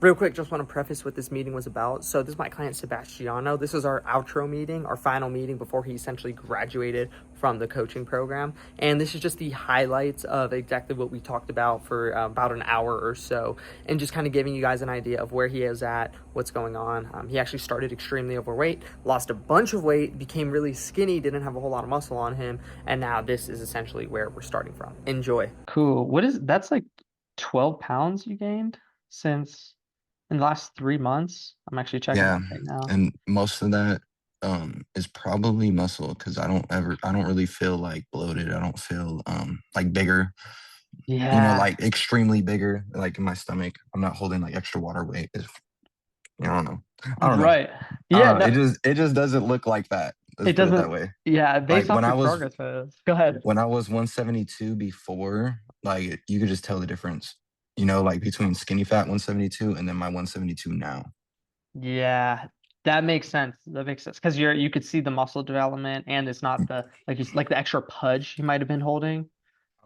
Real quick, just want to preface what this meeting was about. So this is my client Sebastiano. This is our outro meeting, our final meeting before he essentially graduated from the coaching program. And this is just the highlights of exactly what we talked about for about an hour or so, and just kind of giving you guys an idea of where he is at, what's going on. He actually started extremely overweight, lost a bunch of weight, became really skinny, didn't have a whole lot of muscle on him, and now this is essentially where we're starting from. Enjoy. Cool. That's like 12 pounds you gained since in the last 3 months? I'm actually checking Yeah, that right now. and most of that is probably muscle because I don't really feel like bloated. I don't feel like bigger, Yeah, like extremely bigger, like in my stomach. I'm not holding like extra water weight. I don't know. I don't know. right. Yeah, It no, just doesn't look like that. Let's it put it that doesn't. way. Yeah, Like based off your progress photos. Go ahead. when I was 172 before, like you could just tell the difference. Like between skinny fat 172 and then my 172 now. Yeah, that makes sense. That makes sense because you could see the muscle development, and it's not the like the extra pudge you might have been holding.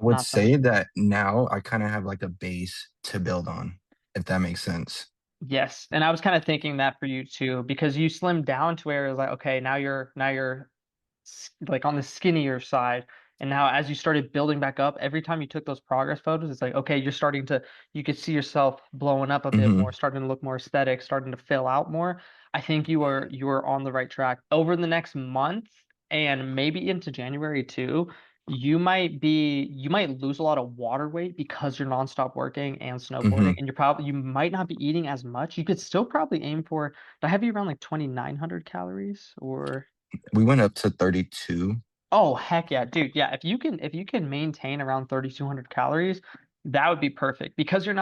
I would Not the say that now I kind of have like a base to build on, if that makes sense. Yes, and I was kind of thinking that for you too because you slimmed down to where it's like okay, now you're like on the skinnier side. And now as you started building back up, every time you took those progress photos, it's like, okay, you're starting to, you could see yourself blowing up a bit more, Hmm. starting to look more aesthetic, starting to fill out more. I think you are on the right track. Over the next month and maybe into January too, you might lose a lot of water weight because you're nonstop working and snowboarding, Hmm. and you might not be eating as much. You could still probably aim for, do I have you around like 2,900 calories or We went up to 32. Oh, heck yeah, dude. Yeah, if you can maintain around 3,200 calories, that would be perfect because you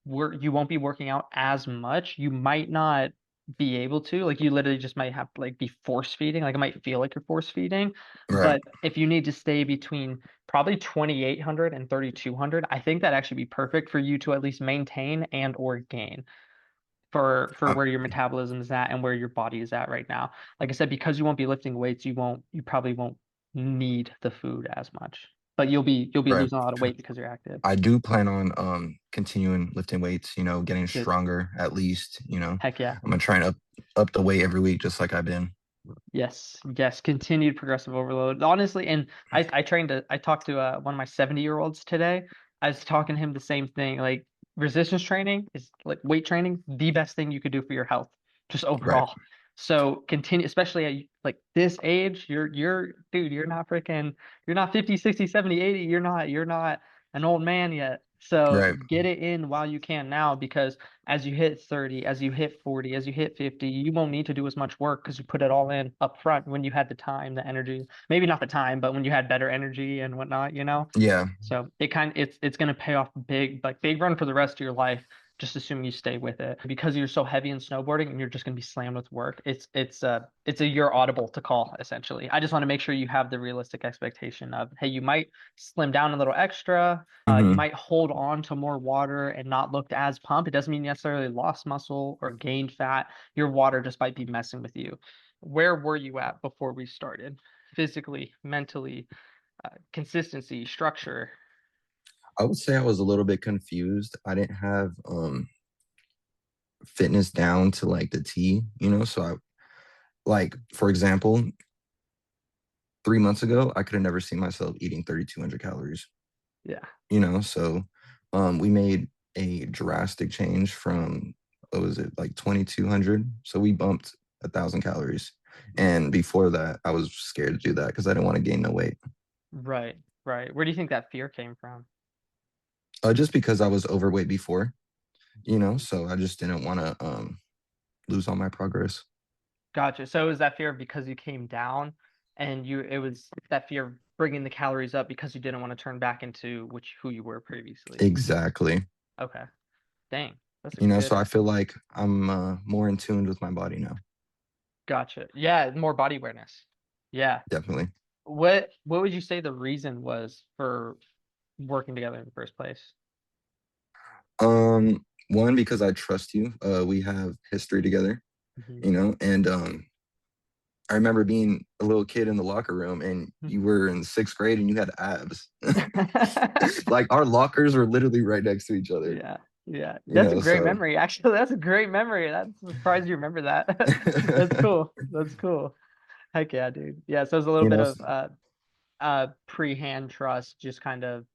won't be working out as much. You might not be able to, like you literally just might have to like be force feeding. Like it might feel like you're force feeding. Right. But if you need to stay between probably 2,800 and 3,200, I think that actually be perfect for you to at least maintain and or gain for Uh, where your metabolism is at and where your body is at right now. Like I said, because you won't be lifting weights, you probably won't need the food as much. But you'll be right. losing a lot of weight because you're active. I do plan on continuing lifting weights, getting Good. stronger at least, Heck yeah. I'm gonna try and up the weight every week just like I've been. Yes. Yes. Continued progressive overload. Honestly, and I talked to one of my 70-year-olds today. I was talking to him the same thing. Like resistance training is like weight training, the best thing you could do for your health, just Right. overall. So continue, especially at like this age, dude, you're not 50, 60, 70, 80. You're not an old man yet. So Right. get it in while you can now because as you hit 30, as you hit 40, as you hit 50, you won't need to do as much work because you put it all in up front when you had the time, the energy. Maybe not the time, but when you had better energy and whatnot. Yeah. So it's gonna pay off big, like big run for the rest of your life, just assuming you stay with it. Because you're so heavy in snowboarding and you're just gonna be slammed with work, it's a you're audible to call, essentially. I just want to make sure you have the realistic expectation of, hey, you might slim down a little extra. You Hmm. might hold on to more water and not look as pumped. It doesn't mean you necessarily lost muscle or gained fat. Your water just might be messing with you. Where were you at before we started? Physically, mentally, consistency, structure. I would say I was a little bit confused. I didn't have fitness down to like the T. So I like for example, 3 months ago, I could have never seen myself eating 3,200 calories. Yeah. So we made a drastic change from what was it like 2,200. So we bumped 1,000 calories. And before that, I was scared to do that because I didn't want to gain no weight. Right. Right. Where do you think that fear came from? Just because I was overweight before. So I just didn't want to lose all my progress. Gotcha. So is that fear because you came down and it was that fear of bringing the calories up because you didn't want to turn back into who you were previously? Exactly. Okay. Dang. That's a So good. I feel like I'm more in tune with my body now. Gotcha. Yeah, more body awareness. Yeah. Definitely. What would you say the reason was for working together in the first place? One, because I trust you. We have history together, Mhm. and I remember being a little kid in the locker room and you were in sixth grade and you had abs. Like our lockers were literally right next to each other. Yeah. Yeah, you that's a know, great so memory. Actually, that's a great memory. That's surprised you remember that. That's cool. That's cool. Heck yeah, dude. Yeah, so it's a little you bit know, of pre-hand trust, just kind of,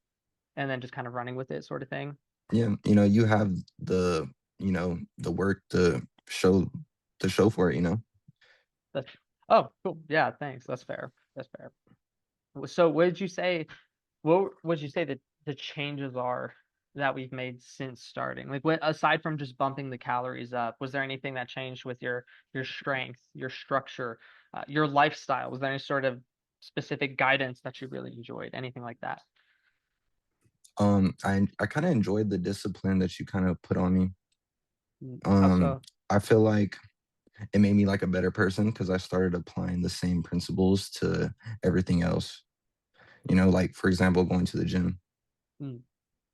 and then just kind of running with it sort of thing. yeah, you know, you have the, you know, the work to show for it, you know. That's oh, cool. Yeah, thanks. That's fair. That's fair. So what did you say? What would you say that the changes are that we've made since starting? Like, what aside from just bumping the calories up, was there anything that changed with your strength, your structure, your lifestyle? Was there any sort of specific guidance that you really enjoyed? Anything like that? I kind of enjoyed the discipline that you kind of put on me. How Um, so? I feel like it made me like a better person because I started applying the same principles to everything else. You know, like for example, going to the gym.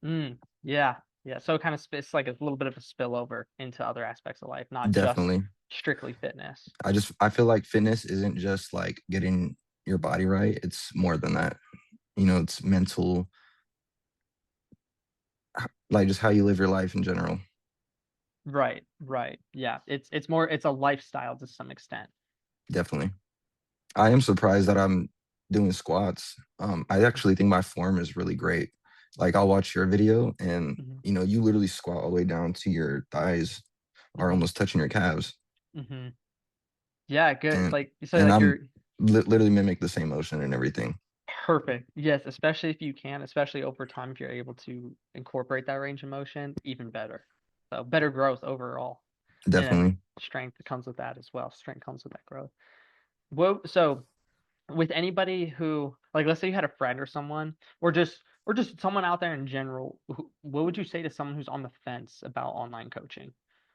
Mm, yeah, yeah. So it kind of it's like a little bit of a spillover into other aspects of life, not just Definitely. strictly fitness. I feel like fitness isn't just like getting your body right. It's more than that. You know, it's mental, like just how you live your life in general. Right, right. Yeah, it's more it's a lifestyle to some extent. Definitely. I am surprised that I'm doing squats. I actually think my form is really great. Like I'll watch your video and Hmm. you know, you literally squat all the way down to your thighs are Hmm. almost touching your calves. Hmm. Yeah, good. And Like so like I'm you're literally mimic the same motion and everything. perfect. Yes, especially if you can, especially over time if you're able to incorporate that range of motion, even better. So better growth overall. And then Definitely. strength comes with that as well. Strength comes with that growth. Well, so with anybody who like let's say you had a friend or someone or just someone out there in general, what would you say to someone who's on the fence about online coaching,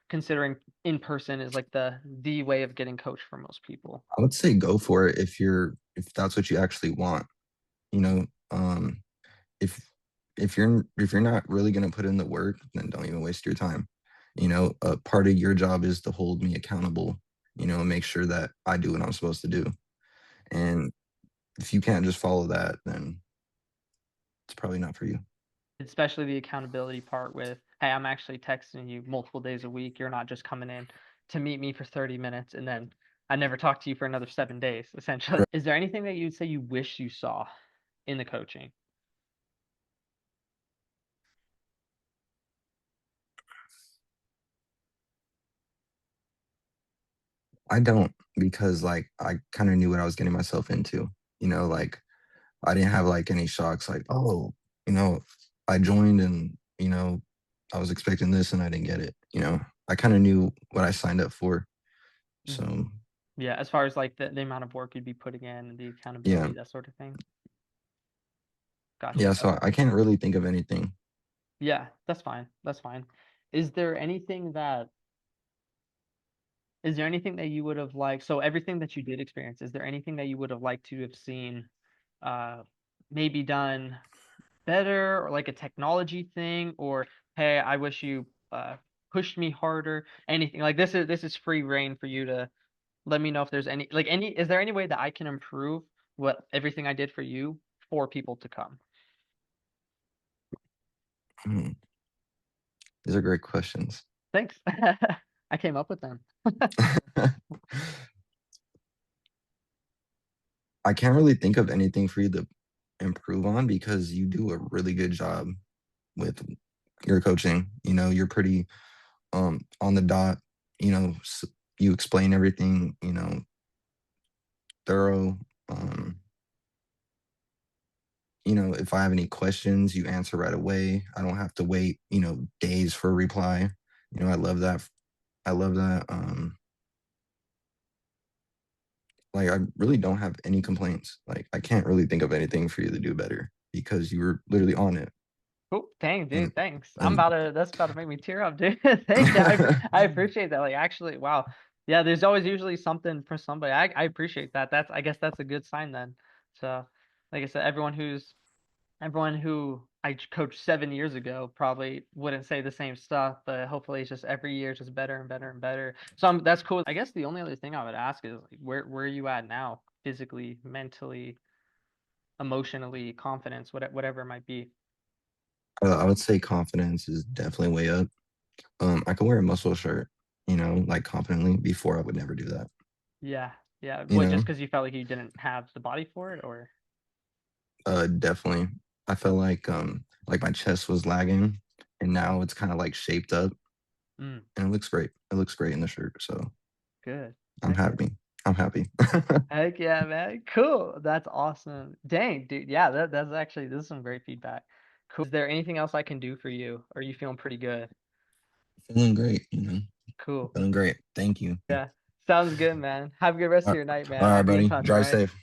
considering in person is like the way of getting coached for most people? I would say go for it if that's what you actually want. You know, if if you're not really gonna put in the work, then don't even waste your time. You know, a part of your job is to hold me accountable, you know, and make sure that I do what I'm supposed to do. And if you can't just follow that, then it's probably not for you. Especially the accountability part with, hey, I'm actually texting you multiple days a week. You're not just coming in to meet me for 30 minutes and then I never talk to you for another 7 days, essentially. Is there anything that you'd say you wish you saw in the coaching? I don't because like I kind of knew what I was getting myself into. You know, like I didn't have like any shocks like, oh, you know, I joined and, you know, I was expecting this and I didn't get it. You know, I kind of knew what I signed up for. Hmm. So Yeah, as far as like the amount of work you'd be putting in, the yeah. accountability, that sort of thing. Yeah. Gotcha. So I can't really think of anything. Yeah, that's fine. That's fine. Is there anything that is there anything that you would have liked? So everything that you did experience, is there anything that you would have liked to have seen uh maybe done better or like a technology thing or hey, I wish you pushed me harder, anything. Like this is free reign for you to let me know if there's any is there any way that I can improve what everything I did for you for people to come? Hmm, these are great questions. Thanks. I came up with them. I can't really think of anything for you to improve on because you do a really good job with your coaching. You know, you're pretty on the dot. You know, you explain everything. You know, thorough. Um, you know, if I have any questions, you answer right away. I don't have to wait. You know, days for a reply. You know, I love that. I love that. Like I really don't have any complaints. Like I can't really think of anything for you to do better because you were literally on it. Cool. Dang, And dude, thanks. and That's about to make me tear up, dude. Thank you. I appreciate that. Like actually, wow. Yeah, there's always usually something for somebody. I appreciate that. I guess that's a good sign then. So, like I said, everyone who I coached 7 years ago probably wouldn't say the same stuff, but hopefully it's just every year just better and better and better. So that's cool. I guess the only other thing I would ask is like where are you at now, physically, mentally, emotionally, confidence, whatever it might be. I would say confidence is definitely way up. I can wear a muscle shirt, like confidently. Before I would never do that. Yeah, yeah. You What, just know, because you felt like you didn't have the body for it, or? definitely. I felt like my chest was lagging, and now it's kind of like shaped up, Mm, and it looks great. It looks great in the shirt, so good. I'm Heck yeah. happy. I'm happy. Heck yeah, man. Cool. That's awesome. Dang, dude. Yeah, that's actually, this is some great feedback. Cool. Is there anything else I can do for you? Or are you feeling pretty good? Feeling great, Cool. feeling great. Thank you. Yeah. Sounds good, man. Have a good rest of All your night, all man. right, I'll be in buddy. touch, all Drive right? safe.